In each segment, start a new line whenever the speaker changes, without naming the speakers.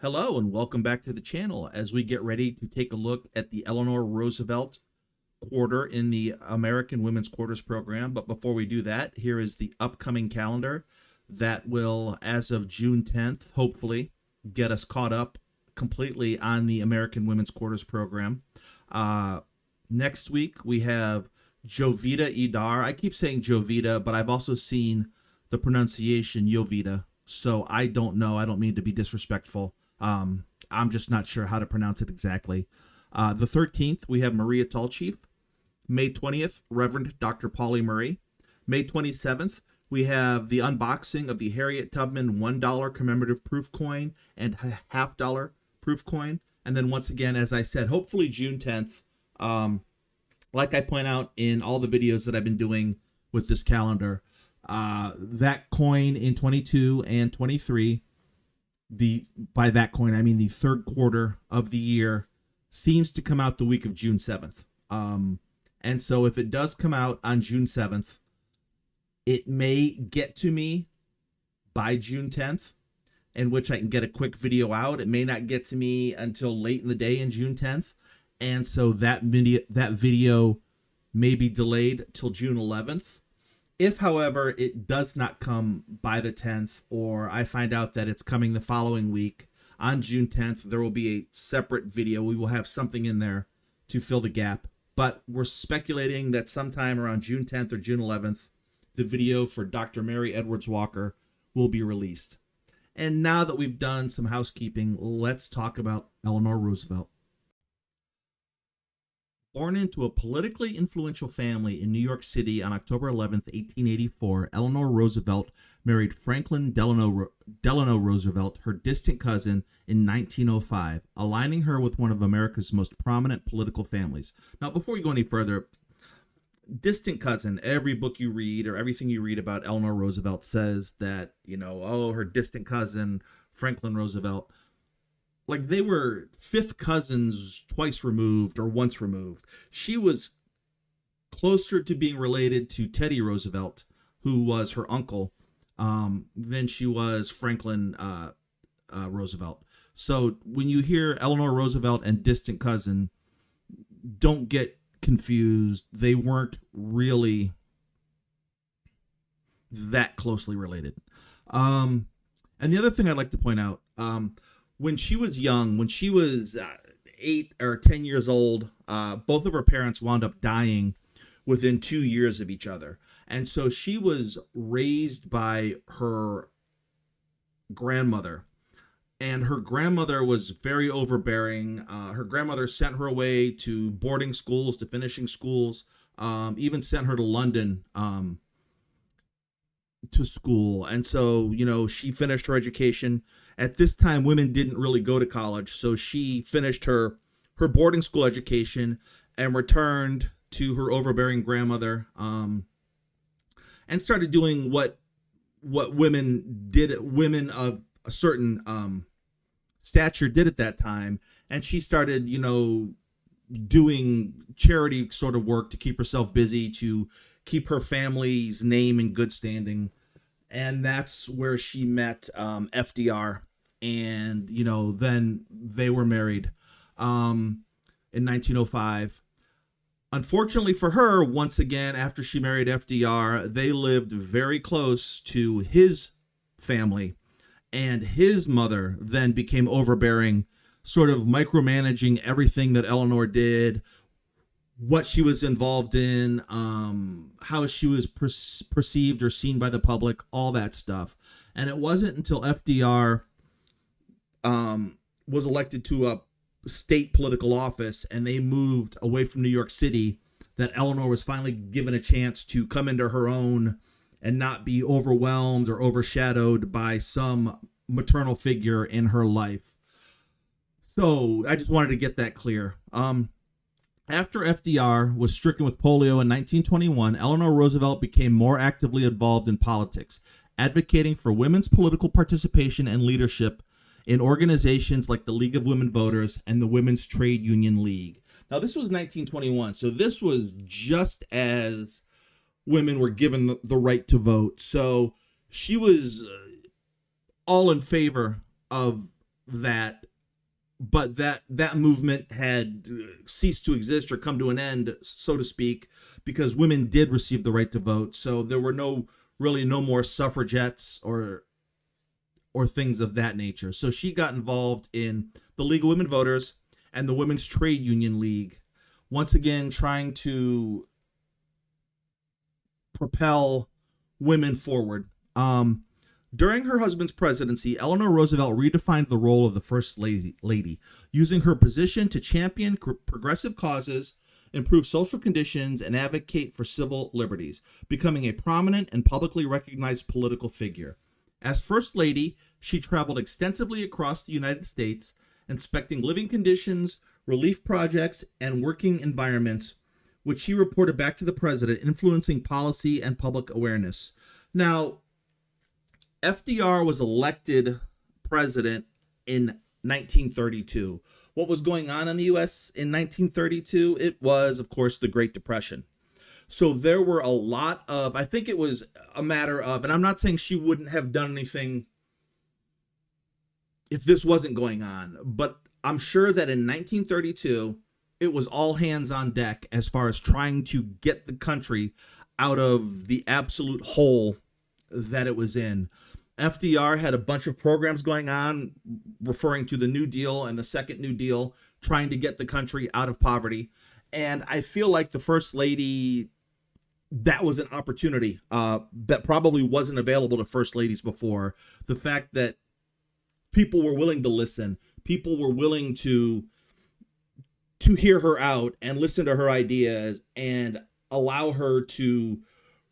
Hello and welcome back to the channel as we get ready to take a look at the Eleanor Roosevelt quarter in the American Women's Quarters program. But before we do that, here is the upcoming calendar that will, as of June 10th, hopefully get us caught up completely on the American Women's Quarters program. Next week, we have Jovita Idar. I keep saying Jovita, but I've also seen the pronunciation Jovita. So I don't know. I don't mean to be disrespectful. I'm just not sure how to pronounce it exactly. The 13th, we have Maria Tallchief. May 20th, Reverend Dr. Polly Murray. May 27th, we have the unboxing of the Harriet Tubman $1 commemorative proof coin and $half proof coin. And then once again, as I said, hopefully June 10th, like I point out in all the videos that I've been doing with this calendar, that coin in 22 and 23, by that coin, I mean the third quarter of the year, seems to come out the week of June 7th. And so if it does come out on June 7th, it may get to me by June 10th, in which I can get a quick video out. It may not get to me until late in the day in June 10th. And so that video may be delayed till June 11th. If, however, it does not come by the 10th, or I find out that it's coming the following week on June 10th, there will be a separate video. We will have something in there to fill the gap. But we're speculating that sometime around June 10th or June 11th, the video for Dr. Mary Edwards Walker will be released. And now that we've done some housekeeping, let's talk about Eleanor Roosevelt. Born into a politically influential family in New York City on October 11th, 1884, Eleanor Roosevelt married Franklin Delano Roosevelt, her distant cousin, in 1905, aligning her with one of America's most prominent political families. Now, before we go any further, distant cousin, every book you read or everything you read about Eleanor Roosevelt says that, her distant cousin, Franklin Roosevelt, like they were fifth cousins twice removed or once removed. She was closer to being related to Teddy Roosevelt, who was her uncle, than she was Franklin Roosevelt. So when you hear Eleanor Roosevelt and distant cousin, don't get confused. They weren't really that closely related. And the other thing I'd like to point out, when she was young, when she was 8 or 10 years old, both of her parents wound up dying within 2 years of each other. And so she was raised by her grandmother. And her grandmother was very overbearing. Her grandmother sent her away to boarding schools, to finishing schools, even sent her to London to school. And so, she finished her education. At this time, women didn't really go to college, so she finished her boarding school education and returned to her overbearing grandmother, and started doing what women of a certain stature did at that time. And she started, doing charity sort of work to keep herself busy, to keep her family's name in good standing. And that's where she met FDR. And, then they were married in 1905. Unfortunately for her, once again, after she married FDR, they lived very close to his family. And his mother then became overbearing, sort of micromanaging everything that Eleanor did, what she was involved in, how she was perceived or seen by the public, all that stuff. And it wasn't until FDR was elected to a state political office and they moved away from New York City that Eleanor was finally given a chance to come into her own and not be overwhelmed or overshadowed by some maternal figure in her life. So I just wanted to get that clear. After FDR was stricken with polio in 1921, Eleanor Roosevelt became more actively involved in politics, advocating for women's political participation and leadership in organizations like the League of Women Voters and the Women's Trade Union League. Now, this was 1921, so this was just as women were given the right to vote. So she was all in favor of that, but that movement had ceased to exist or come to an end, so to speak, because women did receive the right to vote. So there were no more suffragettes or things of that nature. So she got involved in the League of Women Voters and the Women's Trade Union League, once again trying to propel women forward. During her husband's presidency, Eleanor Roosevelt redefined the role of the First Lady, using her position to champion progressive causes, improve social conditions, and advocate for civil liberties, becoming a prominent and publicly recognized political figure. As First Lady, she traveled extensively across the United States, inspecting living conditions, relief projects, and working environments, which she reported back to the president, influencing policy and public awareness. Now, FDR was elected president in 1932. What was going on in the U.S. in 1932? It was, of course, the Great Depression. So there were a lot of, I think it was a matter of, and I'm not saying she wouldn't have done anything if this wasn't going on, but I'm sure that in 1932, it was all hands on deck as far as trying to get the country out of the absolute hole that it was in. FDR had a bunch of programs going on referring to the New Deal and the Second New Deal, trying to get the country out of poverty. And I feel like the First Lady, that was an opportunity that probably wasn't available to First Ladies before. The fact that people were willing to listen, people were willing to hear her out and listen to her ideas and allow her to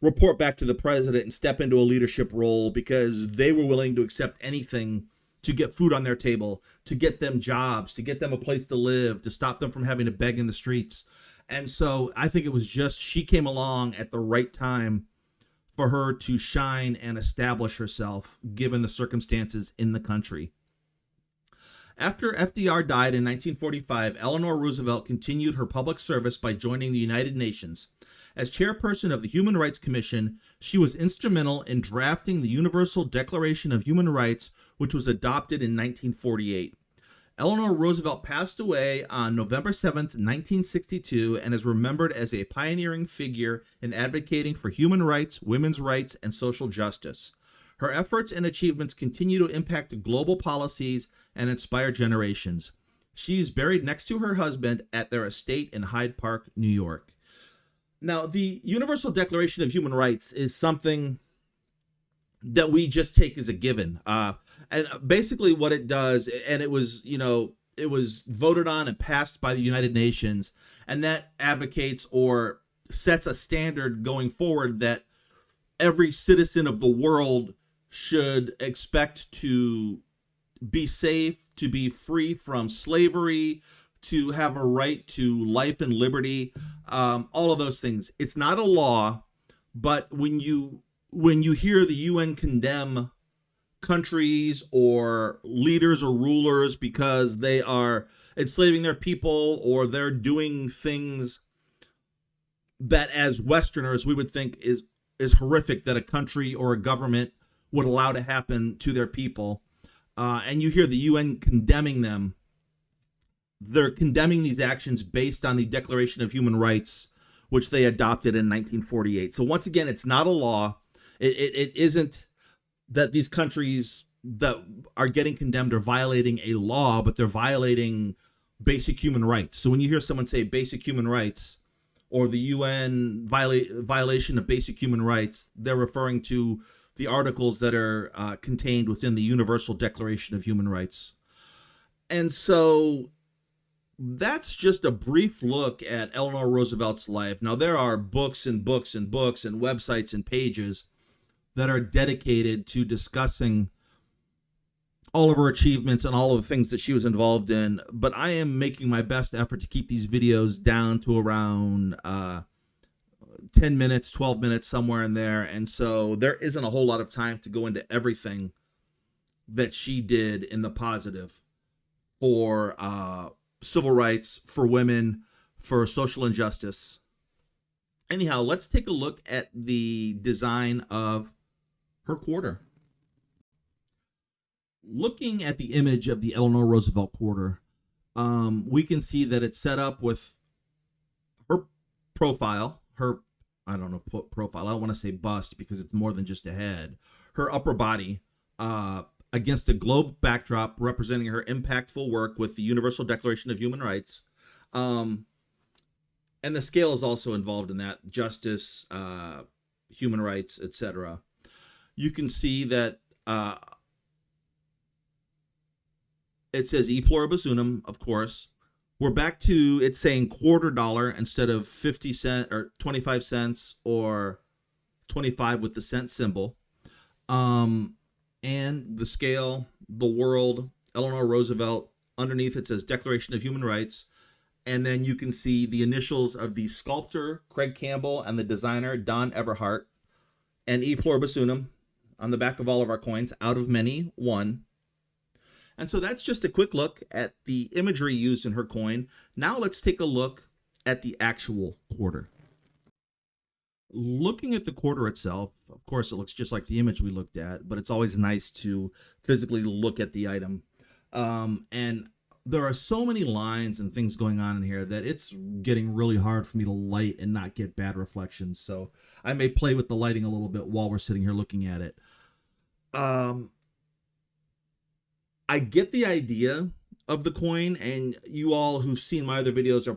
report back to the president and step into a leadership role, because they were willing to accept anything to get food on their table, to get them jobs, to get them a place to live, to stop them from having to beg in the streets. And so I think it was just, she came along at the right time for her to shine and establish herself, given the circumstances in the country. After FDR died in 1945, Eleanor Roosevelt continued her public service by joining the United Nations. As chairperson of the Human Rights Commission, she was instrumental in drafting the Universal Declaration of Human Rights, which was adopted in 1948. Eleanor Roosevelt passed away on November 7th, 1962, and is remembered as a pioneering figure in advocating for human rights, women's rights, and social justice. Her efforts and achievements continue to impact global policies and inspire generations. She is buried next to her husband at their estate in Hyde Park, New York. Now, the Universal Declaration of Human Rights is something that we just take as a given. And basically what it does, and it was, it was voted on and passed by the United Nations, and that advocates or sets a standard going forward that every citizen of the world should expect to be safe, to be free from slavery, to have a right to life and liberty, all of those things. It's not a law, but when you hear the UN condemn countries or leaders or rulers because they are enslaving their people, or they're doing things that as Westerners we would think is horrific that a country or a government would allow to happen to their people, and you hear the UN condemning them, they're condemning these actions based on the Declaration of Human Rights, which they adopted in 1948. So once again, it's not a law. It isn't that these countries that are getting condemned are violating a law, but they're violating basic human rights. So when you hear someone say basic human rights or the UN violation of basic human rights, they're referring to the articles that are contained within the Universal Declaration of Human Rights. And so that's just a brief look at Eleanor Roosevelt's life. Now, there are books and books and books and websites and pages that are dedicated to discussing all of her achievements and all of the things that she was involved in, but I am making my best effort to keep these videos down to around 10 minutes, 12 minutes, somewhere in there. And so there isn't a whole lot of time to go into everything that she did in the positive for civil rights, for women, for social injustice. Anyhow, let's take a look at the design of her quarter. Looking at the image of the Eleanor Roosevelt quarter, we can see that it's set up with her profile, her, I don't know, profile, I don't want to say bust because it's more than just a head, her upper body, against a globe backdrop representing her impactful work with the Universal Declaration of Human Rights. And the scale is also involved in that: justice, human rights, etc. You can see that it says e pluribus unum, of course. We're back to it saying $quarter instead of 50 cent or 25 cents or 25 with the cent symbol. And the scale, the world, Eleanor Roosevelt. Underneath it says Declaration of Human Rights. And then you can see the initials of the sculptor, Craig Campbell, and the designer, Don Everhart, and e pluribus unum on the back of all of our coins, out of many, one. And so that's just a quick look at the imagery used in her coin. Now let's take a look at the actual quarter. Looking at the quarter itself, of course, it looks just like the image we looked at, but it's always nice to physically look at the item. And there are so many lines and things going on in here that it's getting really hard for me to light and not get bad reflections. So I may play with the lighting a little bit while we're sitting here looking at it. I get the idea of the coin, and you all who've seen my other videos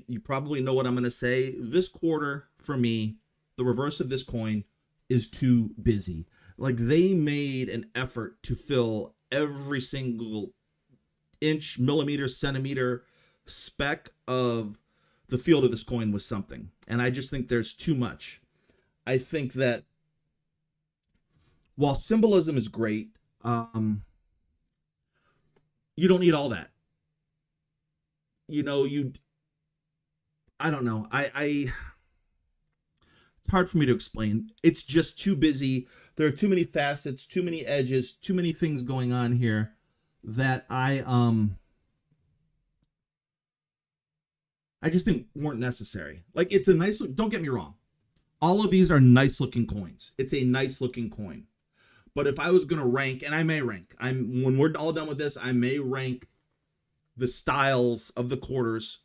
you probably know what I'm going to say. This quarter, for me, the reverse of this coin is too busy. Like, they made an effort to fill every single inch, millimeter, centimeter speck of the field of this coin with something. And I just think there's too much. I think that while symbolism is great, you don't need all that. I don't know. It's hard for me to explain. It's just too busy. There are too many facets, too many edges, too many things going on here that I just think weren't necessary. Like, it's a nice look. Don't get me wrong. All of these are nice looking coins. It's a nice looking coin. But if I was going to rank, and I may rank, when we're all done with this, I may rank the styles of the quarters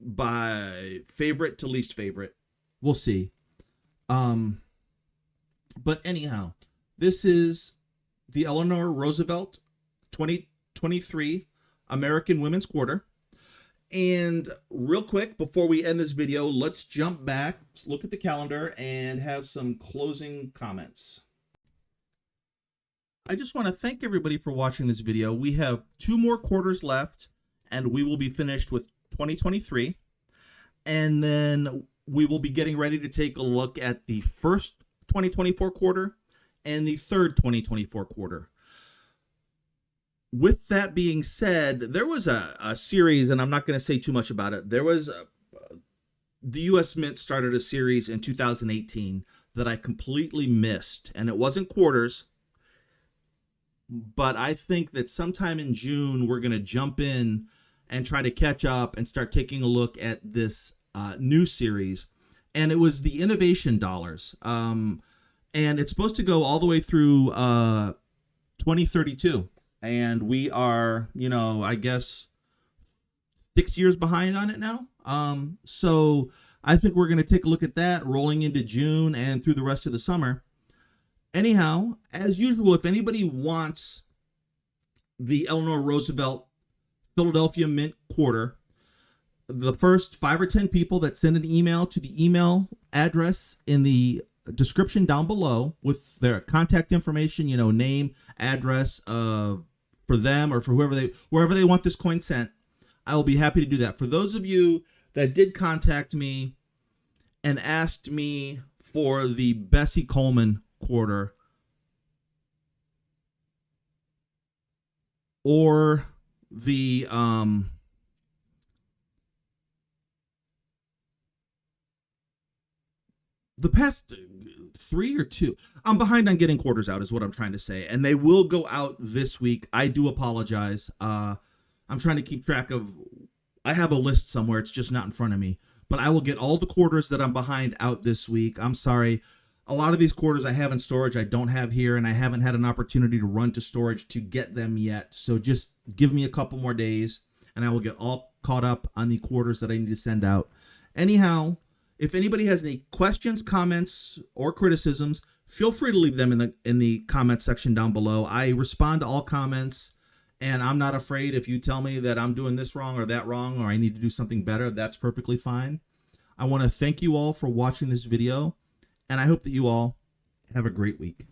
by favorite to least favorite. We'll see. But anyhow, this is the Eleanor Roosevelt 2023 American Women's Quarter. And real quick, before we end this video, let's jump back, look at the calendar, and have some closing comments. I just want to thank everybody for watching this video. We have 2 more quarters left, and we will be finished with 2023. And then we will be getting ready to take a look at the first 2024 quarter and the third 2024 quarter. With that being said, there was a series, and I'm not going to say too much about it. There was the U.S. Mint started a series in 2018 that I completely missed, and it wasn't quarters. But I think that sometime in June, we're going to jump in and try to catch up and start taking a look at this new series. And it was the Innovation Dollars. And it's supposed to go all the way through 2032. And we are, I guess 6 years behind on it now. So I think we're going to take a look at that rolling into June and through the rest of the summer. Anyhow, as usual, if anybody wants the Eleanor Roosevelt Philadelphia Mint Quarter, the first 5 or 10 people that send an email to the email address in the description down below with their contact information, name, address for them or for wherever they want this coin sent, I will be happy to do that. For those of you that did contact me and asked me for the Bessie Coleman quarter or the past 3 or 2, I'm behind on getting quarters out is what I'm trying to say, and they will go out this week. I do apologize. I'm trying to keep track of, I have a list somewhere, it's just not in front of me, but I will get all the quarters that I'm behind out this week. I'm sorry. A lot of these quarters I have in storage I don't have here, and I haven't had an opportunity to run to storage to get them yet. So just give me a couple more days, and I will get all caught up on the quarters that I need to send out. Anyhow, if anybody has any questions, comments, or criticisms, feel free to leave them in the comment section down below. I respond to all comments, and I'm not afraid if you tell me that I'm doing this wrong or that wrong, or I need to do something better. That's perfectly fine. I want to thank you all for watching this video, and I hope that you all have a great week.